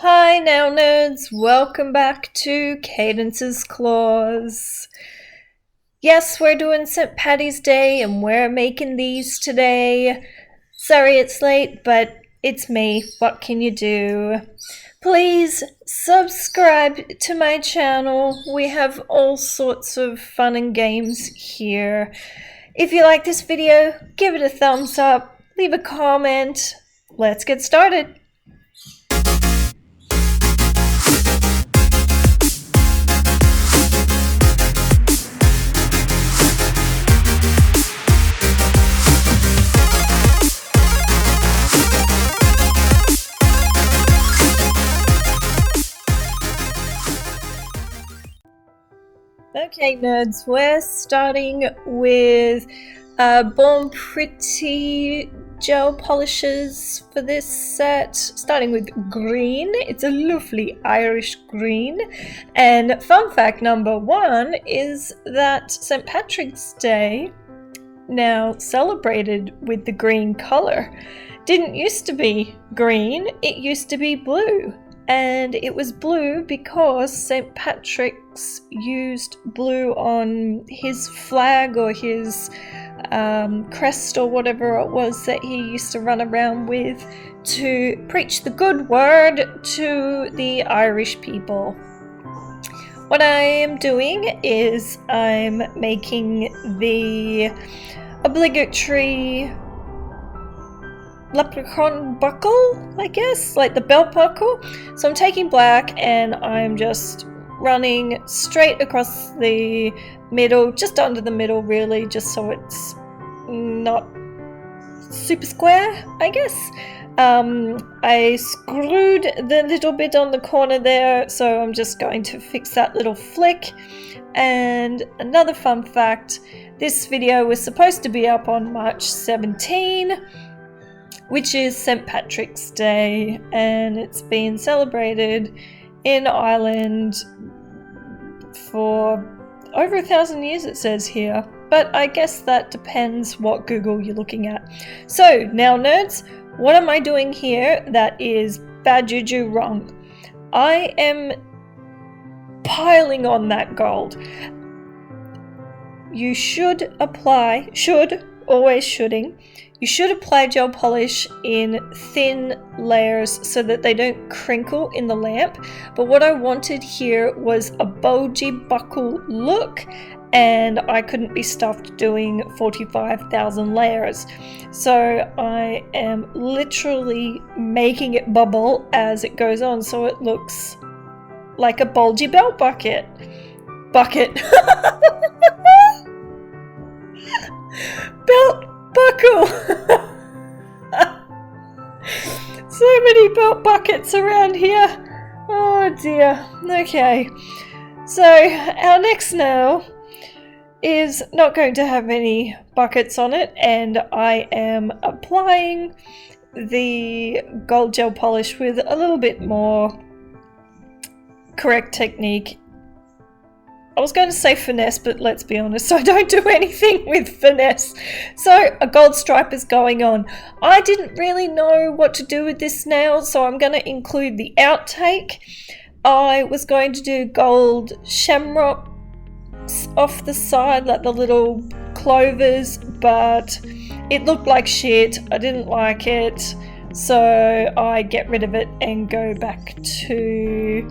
Hi now nerds, welcome back to Cadence's Claws. Yes, we're doing St. Patty's Day and we're making these today. Sorry it's late, but it's me, what can you do? Please subscribe to my channel, we have all sorts of fun and games here. If you like this video, give it a thumbs up, leave a comment, let's get started. Okay, nerds, we're starting with Born Pretty gel polishes for this set, starting with green. It's a lovely Irish green. And fun fact number one is that St. Patrick's Day now celebrated with the green color. Didn't used to be green, it used to be blue. And it was blue because St. Patrick's used blue on his flag or his crest or whatever it was that he used to run around with to preach the good word to the Irish people. What I am doing is I'm making the obligatory leprechaun buckle, I guess, like the belt buckle. So I'm taking black and I'm just running straight across the middle, just under the middle really, just so it's not super square, I guess. I screwed the little bit on the corner there, so I'm just going to fix that little flick. And another fun fact, this video was supposed to be up on March 17, which is St. Patrick's Day, and it's been celebrated in Ireland for over 1,000 years, it says here, but I guess that depends what Google you're looking at. So now nerds, what am I doing here that is bad juju wrong? I am piling on that gold. You should apply, always shoulding, you should apply gel polish in thin layers so that they don't crinkle in the lamp. But what I wanted here was a bulgy buckle look, and I couldn't be stuffed doing 45,000 layers. So I am literally making it bubble as it goes on so it looks like a bulgy belt bucket. Belt buckle. So many belt buckets around here. Oh dear. Okay. So our next nail is not going to have any buckets on it, and I am applying the gold gel polish with a little bit more correct technique. I was going to say finesse, but let's be honest, I don't do anything with finesse. So a gold stripe is going on. I didn't really know what to do with this nail, so I'm going to include the outtake. I was going to do gold shamrocks off the side, like the little clovers, but it looked like shit. I didn't like it, so I get rid of it and go back to...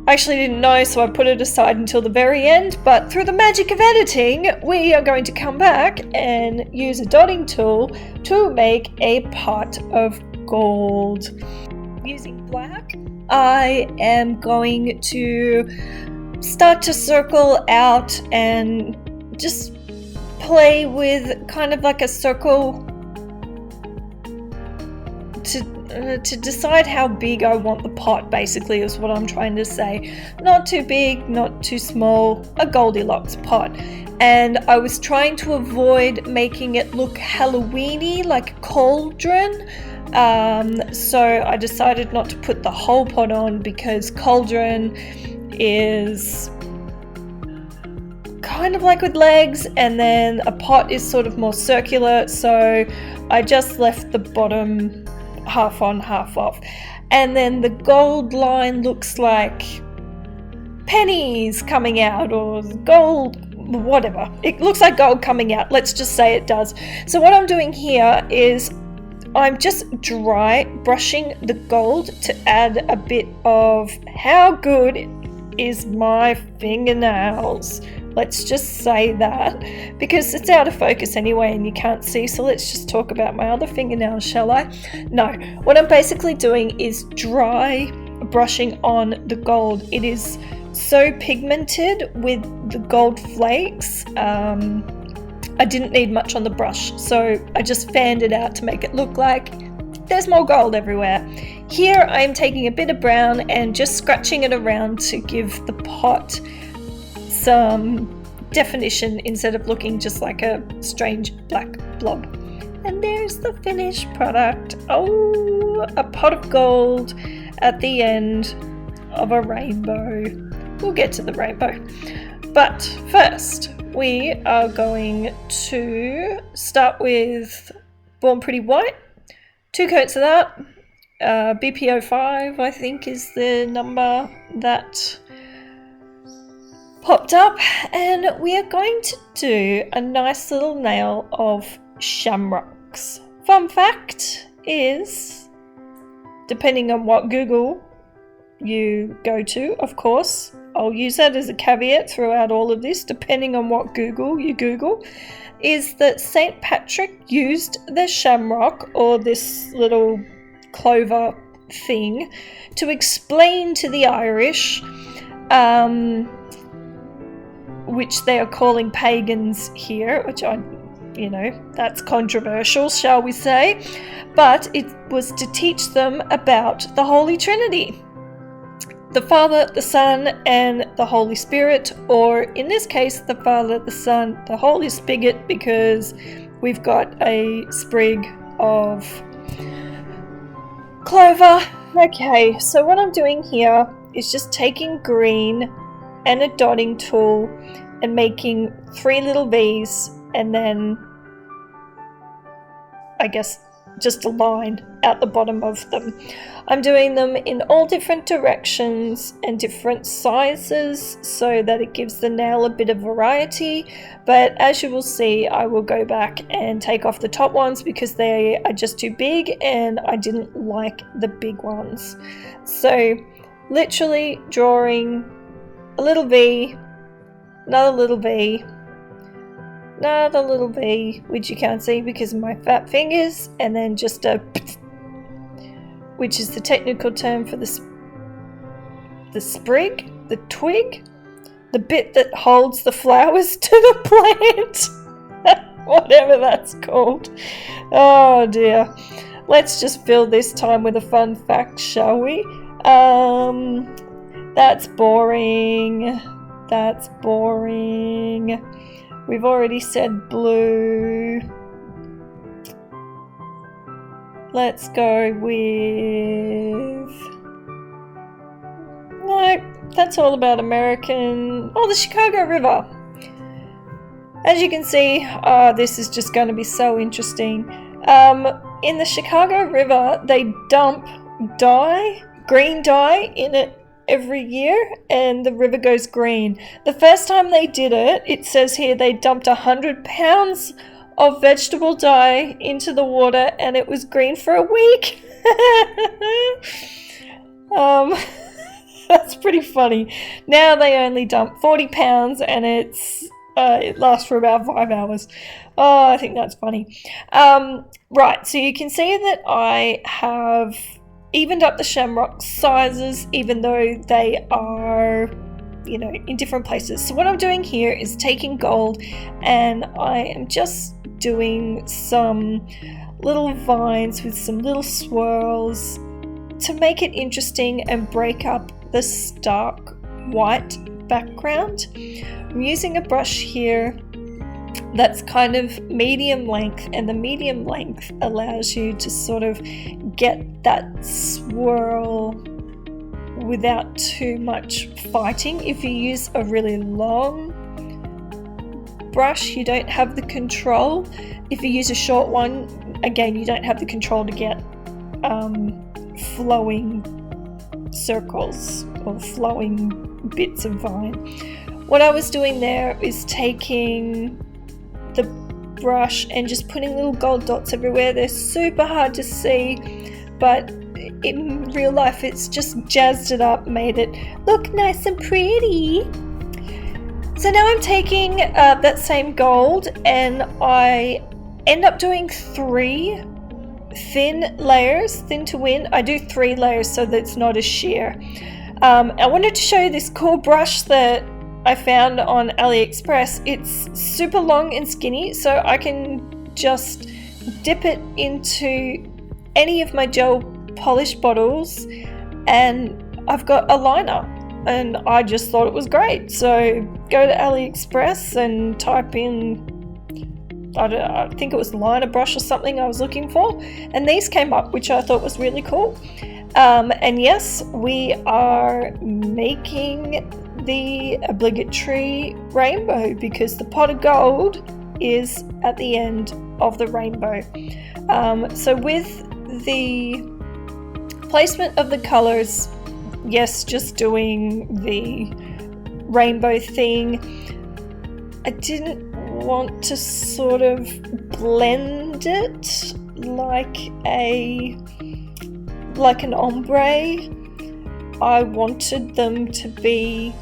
I actually didn't know, so I put it aside until the very end, but through the magic of editing, we are going to come back and use a dotting tool to make a pot of gold. Using black, I am going to start to circle out and just play with kind of like a circle to decide how big I want the pot, basically, is what I'm trying to say. Not too big, not too small, a Goldilocks pot. And I was trying to avoid making it look Halloween-y, like a cauldron. So I decided not to put the whole pot on because cauldron is kind of like with legs, and then a pot is sort of more circular, so I just left the bottom half on, half off. And then the gold line looks like pennies coming out, or gold, whatever. It looks like gold coming out. Let's just say it does. So what I'm doing here is I'm just dry brushing the gold to add a bit of how good is my fingernails. Let's just say that, because it's out of focus anyway and you can't see, so let's just talk about my other fingernails, shall I? No, what I'm basically doing is dry brushing on the gold. It is so pigmented with the gold flakes. I didn't need much on the brush, so I just fanned it out to make it look like there's more gold everywhere. Here I'm taking a bit of brown and just scratching it around to give the pot some definition instead of looking just like a strange black blob. And there's the finished product. Oh, a pot of gold at the end of a rainbow. We'll get to the rainbow. But first, we are going to start with Born Pretty White. 2 coats of that. BPO 5, I think, is the number that popped up. And we are going to do a nice little nail of shamrocks. Fun fact is, depending on what Google you go to, of course, I'll use that as a caveat throughout all of this, depending on what Google you Google, is that St. Patrick used the shamrock, or this little clover thing, to explain to the Irish, which they are calling pagans here, which that's controversial, shall we say, but it was to teach them about the Holy Trinity. The Father, the Son, and the Holy Spirit, or in this case, the Father, the Son, the Holy Spigot, because we've got a sprig of clover. Okay, so what I'm doing here is just taking green and a dotting tool and making 3 little V's, and then I guess just a line out the bottom of them. I'm doing them in all different directions and different sizes so that it gives the nail a bit of variety, but as you will see, I will go back and take off the top ones because they are just too big and I didn't like the big ones. So literally drawing a little V, another little V, another little V, which you can't see because of my fat fingers, and then just a, which is the technical term for the sprig, the twig, the bit that holds the flowers to the plant, whatever that's called. Oh dear. Let's just fill this time with a fun fact, shall we? That's boring. That's boring. We've already said blue. Let's go with... No, that's all about American... Oh, the Chicago River. As you can see, this is just going to be so interesting. In the Chicago River, they dump dye, green dye, in it every year, and the river goes green. The first time they did it, it says here they dumped 100 pounds of vegetable dye into the water and it was green for a week. That's pretty funny. Now they only dump 40 pounds and it lasts for about 5 hours. Oh, I think that's funny. Right, so you can see that I have evened up the shamrock sizes, even though they are, in different places. So what I'm doing here is taking gold and I am just doing some little vines with some little swirls to make it interesting and break up the stark white background. I'm using a brush here that's kind of medium length, and the medium length allows you to sort of get that swirl without too much fighting. If you use a really long brush, you don't have the control. If you use a short one, again, you don't have the control to get flowing circles or flowing bits of vine. What I was doing there is taking the brush and just putting little gold dots everywhere. They're super hard to see, but in real life it's just jazzed it up, made it look nice and pretty. So now I'm taking that same gold and I end up doing 3 thin layers, thin to win. I do 3 layers so that it's not as sheer. I wanted to show you this cool brush that I found on AliExpress. It's super long and skinny, so I can just dip it into any of my gel polish bottles and I've got a liner, and I just thought it was great. So go to AliExpress and type in, I think it was liner brush or something I was looking for, and these came up, which I thought was really cool. And yes, we are making the obligatory rainbow because the pot of gold is at the end of the rainbow. So with the placement of the colors, yes, just doing the rainbow thing, I didn't want to sort of blend it like an ombre. I wanted them to be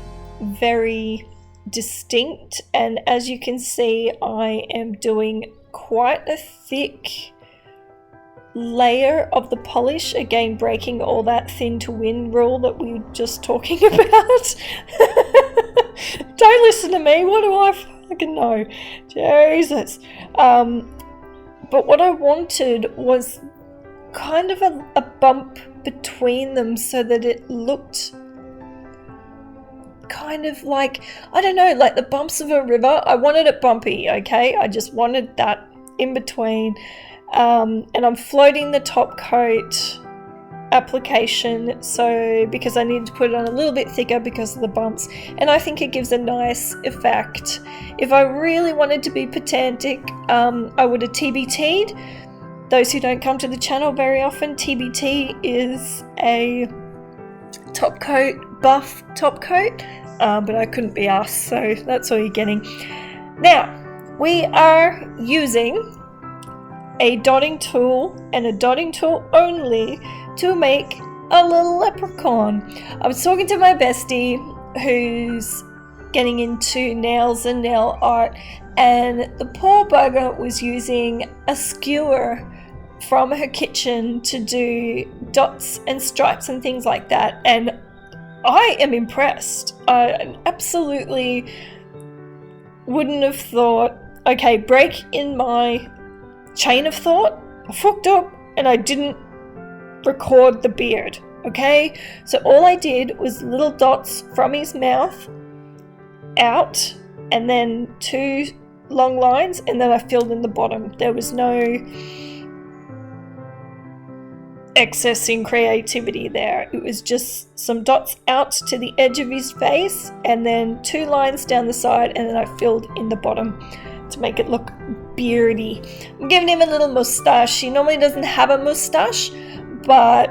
very distinct, and as you can see, I am doing quite a thick layer of the polish, again breaking all that thin to win rule that we were just talking about. Don't listen to me, what do I fucking know? Jesus. But what I wanted was kind of a bump between them so that it looked kind of like, I don't know, like the bumps of a river. I wanted it bumpy, okay? I just wanted that in between. And I'm floating the top coat application, so because I needed to put it on a little bit thicker because of the bumps, and I think it gives a nice effect. If I really wanted to be pedantic, I would have TBT'd. Those who don't come to the channel very often, TBT is a top coat, buff top coat, but I couldn't be asked, so that's all you're getting. Now, we are using a dotting tool and a dotting tool only to make a little leprechaun. I was talking to my bestie who's getting into nails and nail art, and the poor bugger was using a skewer from her kitchen to do dots and stripes and things like that, and I am impressed. I absolutely wouldn't have thought, okay, break in my chain of thought, I fucked up and I didn't record the beard, okay? So all I did was little dots from his mouth out and then 2 long lines, and then I filled in the bottom. There was no excess in creativity there. It was just some dots out to the edge of his face and then 2 lines down the side, and then I filled in the bottom to make it look beardy. I'm giving him a little mustache. He normally doesn't have a mustache, but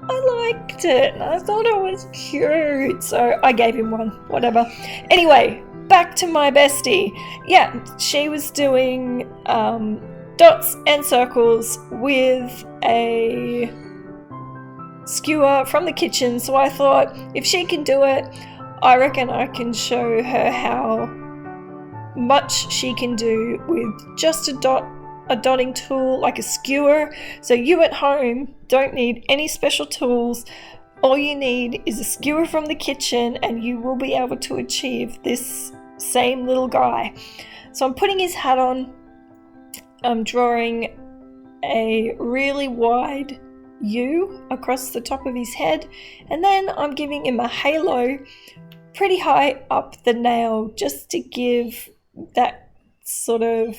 I liked it and I thought it was cute, so I gave him one, whatever. Anyway, back to my bestie. Yeah, she was doing dots and circles with a skewer from the kitchen, so I thought if she can do it, I reckon I can show her how much she can do with just a dotting tool like a skewer. So you at home don't need any special tools. All you need is a skewer from the kitchen and you will be able to achieve this same little guy. So I'm putting his hat on. I'm drawing a really wide U across the top of his head, and then I'm giving him a halo pretty high up the nail just to give that sort of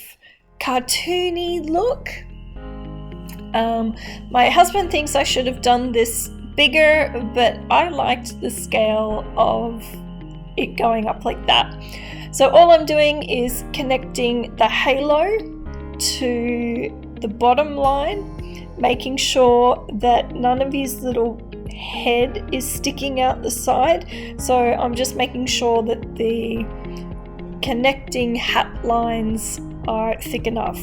cartoony look. My husband thinks I should have done this bigger, but I liked the scale of it going up like that. So all I'm doing is connecting the halo to the bottom line making sure that none of his little head is sticking out the side. So I'm just making sure that the connecting hat lines are thick enough.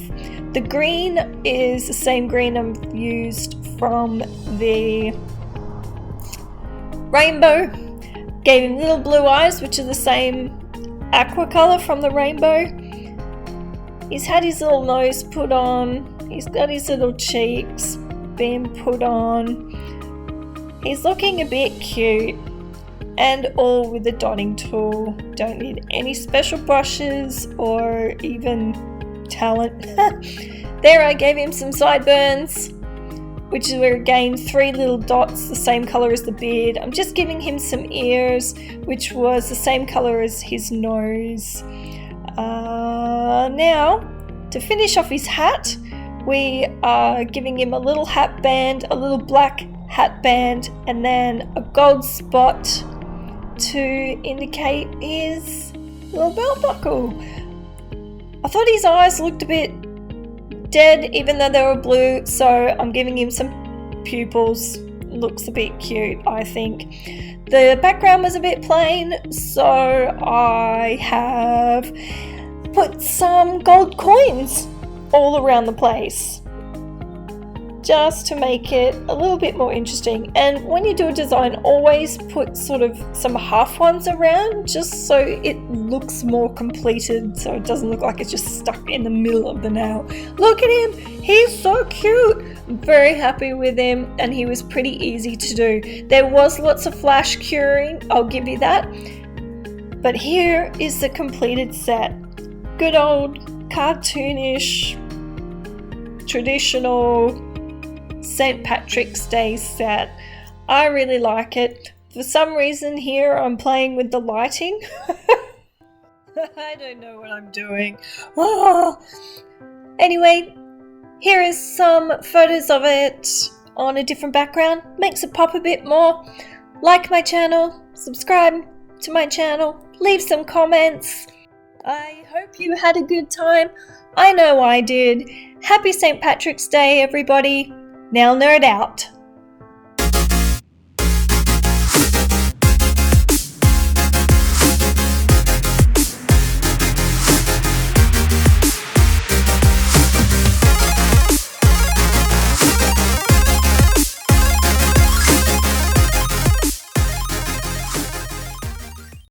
The green is the same green I've used from the rainbow. Gave him little blue eyes, which are the same aqua colour from the rainbow. He's had his little nose put on. He's got his little cheeks being put on. He's looking a bit cute, and all with the dotting tool. Don't need any special brushes or even talent. There, I gave him some sideburns, which were again 3 little dots, the same colour as the beard. I'm just giving him some ears, which was the same colour as his nose. Now, to finish off his hat, we are giving him a little hat band, a little black hat band, and then a gold spot to indicate his little belt buckle. I thought his eyes looked a bit dead, even though they were blue, so I'm giving him some pupils. Looks a bit cute, I think. The background was a bit plain, so I have put some gold coins all around the place, just to make it a little bit more interesting. And when you do a design, always put sort of some half ones around, just so it looks more completed, so it doesn't look like it's just stuck in the middle of the nail. Look at him, he's so cute. I'm very happy with him, and he was pretty easy to do. There was lots of flash curing, I'll give you that, but here is the completed set. Good old cartoonish, traditional St. Patrick's Day set. I really like it. For some reason here I'm playing with the lighting. I don't know what I'm doing. Oh. Anyway, here is some photos of it on a different background. Makes it pop a bit more. Like my channel, subscribe to my channel, leave some comments. I hope you had a good time. I know I did. Happy St. Patrick's Day, everybody. Now nerd out.